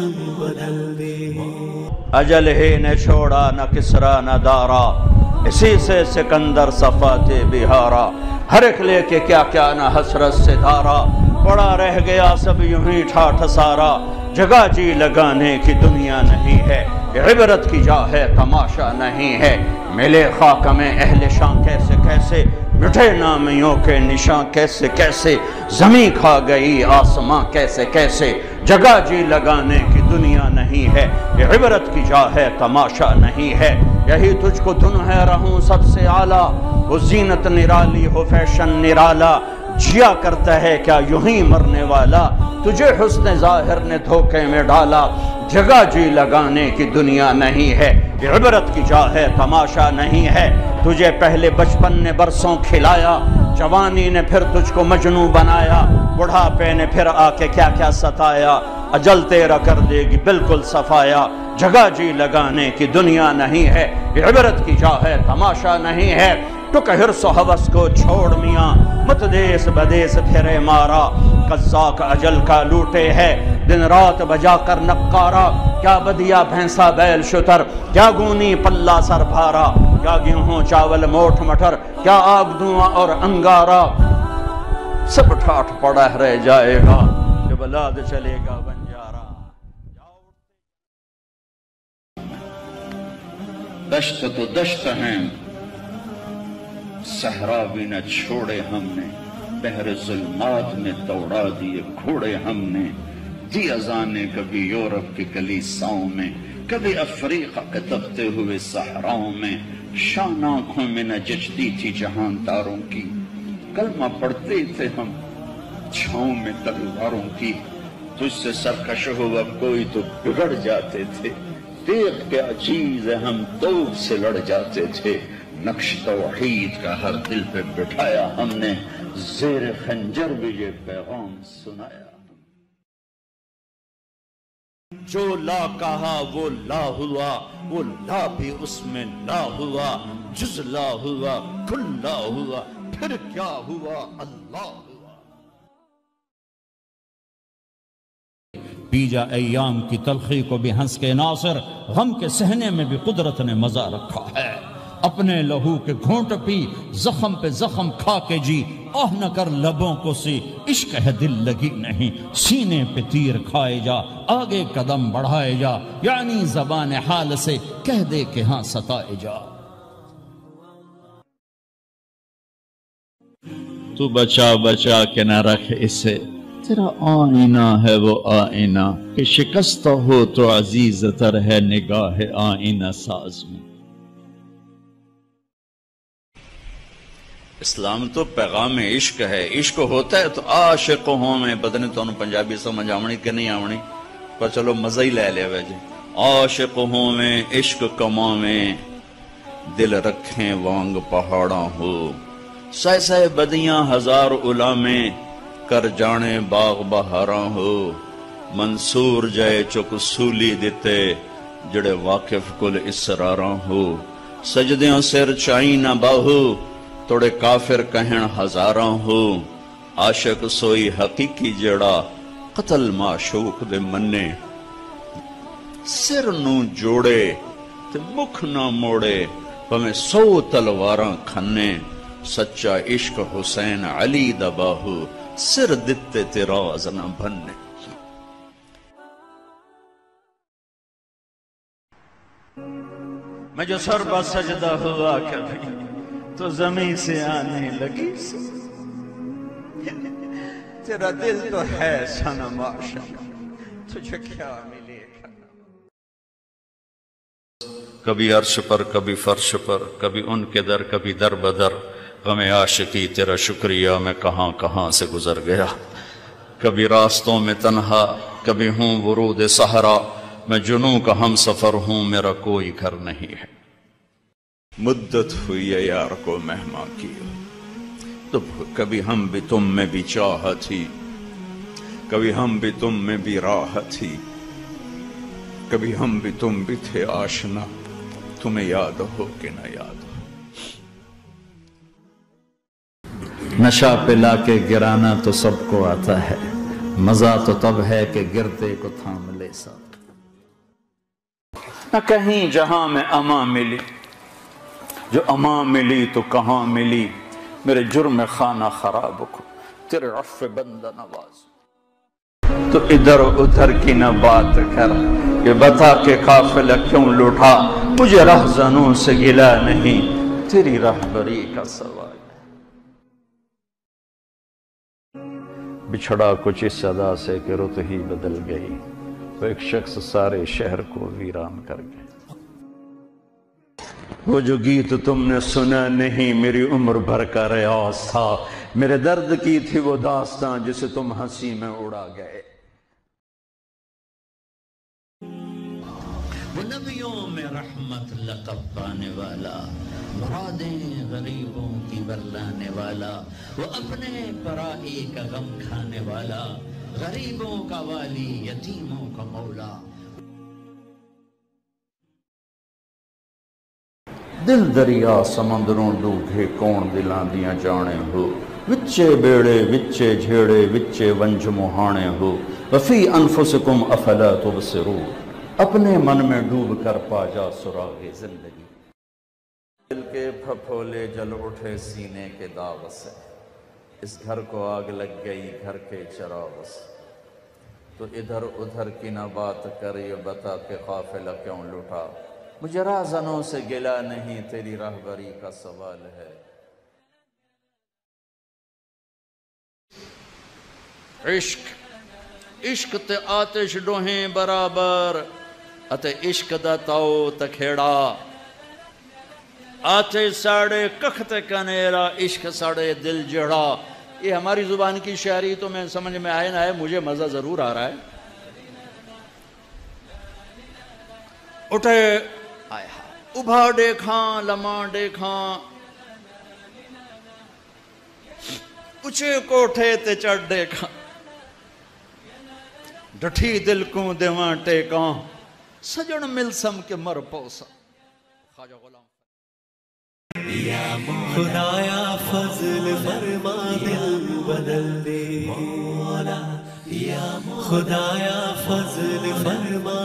نام بدل دے. اجل ہی نے چھوڑا نہ کسرا نہ دارا، اسی سے سکندر صفات بہارا. ہر ایک لے کے کیا کیا نہ حسرت سے دھارا، پڑا رہ گیا سب یوں ہی ٹھاٹھ سارا. جگہ جی لگانے کی دنیا نہیں ہے، عبرت کی جا ہے تماشا نہیں ہے. ملے خاک میں اہل شان کیسے کیسے، مٹھے نامیوں کے نشان کیسے کیسے. زمین کھا گئی آسماں کیسے کیسے، جگہ جی لگانے کی دنیا نہیں ہے، عبرت کی جا ہے تماشا نہیں ہے. یہی تجھ کو دن ہے رہوں سب سے اعلیٰ، وہ زینت نرالی ہو فیشن نرالا. جیا کرتا ہے کیا یوں ہی مرنے والا، تجھے حسن ظاہر نے دھوکے میں ڈالا. جگہ جی لگانے کی دنیا نہیں ہے، عبرت کی جا ہے تماشا نہیں ہے. تجھے پہلے بچپن نے برسوں کھلایا، جوانی نے پھر تجھ کو مجنوں بنایا. بڑھاپے نے پھر آ کے کیا کیا ستایا، اجل تیرا کر دے گی بالکل صفایا. جگہ جی لگانے کی دنیا نہیں ہے، عبرت کی جا ہے تماشا نہیں ہے. ٹک حرص و حوث کو چھوڑ میاں، مت دیس بدیس پھرے مارا. قزاق اجل کا لوٹے ہے، دن رات بجا کر نقارا. کیا بدیا بھینسا بیل شتر، کیا گونی پلہ سر بھارا. کیا گیہوں چاول موٹھ مٹر، کیا آگ دھواں اور انگارا. سب ٹھاٹھ پڑا رہ جائے گا جب لاد چلے گا بنجارا. دشت تو دشت ہیں، صحرا بھی نہ چھوڑے ہم نے. بحر ظلمات میں دوڑا دیے گھوڑے ہم نے. دی اذانیں کبھی یورپ کی کلیساؤں میں، کبھی افریقہ کے تپتے ہوئے صحراؤں میں. شان آنکھوں میں نہ جچتی تھی جہان تاروں کی، کلمہ پڑھتے تھے ہم چھاؤں میں تلواروں کی. تجھ سے سرکش ہو اب کوئی تو بگڑ جاتے تھے، دیکھ کیا چیز ہے ہم توپ سے لڑ جاتے تھے. نقش توحید کا ہر دل پہ بٹھایا ہم نے، زیر خنجر بھی یہ پیغام سنایا. جو لا کہا وہ لا ہوا، وہ لا بھی اس میں لا ہوا. جز لا ہوا کل لا ہوا، پھر کیا ہوا اللہ ہوا. بیجا ایام کی تلخی کو بھی ہنس کے ناصر، غم کے سہنے میں بھی قدرت نے مزہ رکھا ہے. اپنے لہو کے گھونٹ پی، زخم پہ زخم کھا کے جی. آہ نہ کر لبوں کو سی، عشق ہے دل لگی نہیں. سینے پہ تیر کھائے جا، آگے قدم بڑھائے جا. یعنی زبان حال سے کہہ دے کہ ہاں ستائے جا. تو بچا بچا کے نہ رکھ اسے، تیرا آئینہ ہے وہ آئینہ کہ شکستہ ہو تو عزیز تر ہے نگاہ آئینہ ساز میں. اسلام تو پیغام عشق ہے. عشق ہوتا ہے تو عاشق ہوں میں، پتہ نہیں تو پنجابی سمجھ آونی کہ نہیں آونی، پر چلو مزہ ہی لے لیا ویجے. عاشق ہوں میں عشق کماں میں، دل رکھیں وانگ پہاڑاں ہو. سہ سہ بدیاں ہزار علامیں، کر جانے باغ بہاراں ہو. منصور جائے چک سولی دیتے، جڑے واقف کل اسراراں ہو. سجدیاں سر چائی نہ باہو، توڑے کافر کہن ہزاراں ہو. عاشق سوئی حقیقی جڑا، قتل معشوق دے منے. سر نو جوڑے تے مکھ نہ موڑے، پمیں 100 تلواراں کھنے. سچا عشق حسین علی دا باہو، سر دتے تے راز نہ بھنے. میں جو سر با سجدہ ہوا کبھی تو زمین سے آنے لگی. تیرا دل تو ہے صنم عاشق، تجھے کیا ملے. کبھی عرش پر کبھی فرش پر، کبھی ان کے در کبھی در بدر. غم عاشقی تیرا شکریہ میں کہاں کہاں سے گزر گیا. کبھی راستوں میں تنہا، کبھی ہوں ورود صحرا. میں جنوں کا ہم سفر ہوں، میرا کوئی گھر نہیں ہے. مدت ہوئی ہے یار کو مہماں کی، تو کبھی ہم بھی تم میں بھی چاہت تھی، کبھی ہم بھی تم میں بھی راحت تھی. کبھی ہم بھی تم بھی تھے آشنا، تمہیں یاد ہو کہ نہ یاد ہو. نشہ پلا کے گرانا تو سب کو آتا ہے، مزہ تو تب ہے کہ گرتے کو تھام لے ساتھ. نہ کہیں جہاں میں امان ملی، جو امان ملی تو کہاں ملی، میرے جرم خانہ خراب کو تیرے عفو بندہ نواز۔ تو ادھر ادھر کی نہ بات کر، یہ بتا کہ قافلہ کیوں لوٹا، مجھے رہزنوں سے گلا نہیں، تیری رہبری کا سوال ہے۔ بچھڑا کچھ اس صدا سے کہ رت ہی بدل گئی، وہ ایک شخص سارے شہر کو ویران کر گئے۔ وہ جو گیت تم نے سنا نہیں میری عمر بھر کا ریاض تھا، میرے درد کی تھی وہ داستان جسے تم ہنسی میں اڑا گئے۔ وہ نبیوں میں رحمت لقب پانے والا، مرادیں غریبوں کی ورلانے والا، وہ اپنے پرائی کا غم کھانے والا، غریبوں کا والی یتیموں کا مولا۔ دل دریا سمندروں ڈوبے کون دلاں دیاں جانے ہو، وچے بیڑے وچے جھیڑے وچے ونج مہانے ہو، وفی انفسکم افلا تبصرون، اپنے من میں ڈوب کر پا جا سراغ زندگی۔ دل کے پھپھولے جل اٹھے سینے کے داغ سے، اس گھر کو آگ لگ گئی گھر کے چراغ سے۔ تو ادھر ادھر کی نہ بات کر، یہ بتا کہ قافلہ کیوں لوٹا، مجھے رہزنوں سے گلا نہیں، تیری رہبری کا سوال ہے۔ عشق عشق تے آتش ڈوہیں برابر، اتے عشق دا تاؤ تکھیڑا، آتش ساڑے کخت کنیرا، عشق ساڑے دل جڑا۔ یہ ہماری زبان کی شاعری تو میں سمجھ میں آئے نہ ہے، مجھے مزہ ضرور آ رہا ہے۔ اٹھے ابھا دیکھاں لمحہ دیکھاں، اچھے کوٹھے تے چڑھ دیکھاں، ڈٹھی دل کو دیواں ٹیکاں، سجن ملسم کے مر پوسا۔ خواجہ غلام خدایا فضل فرما دل بدل دے مولا، خدایا فضل فرما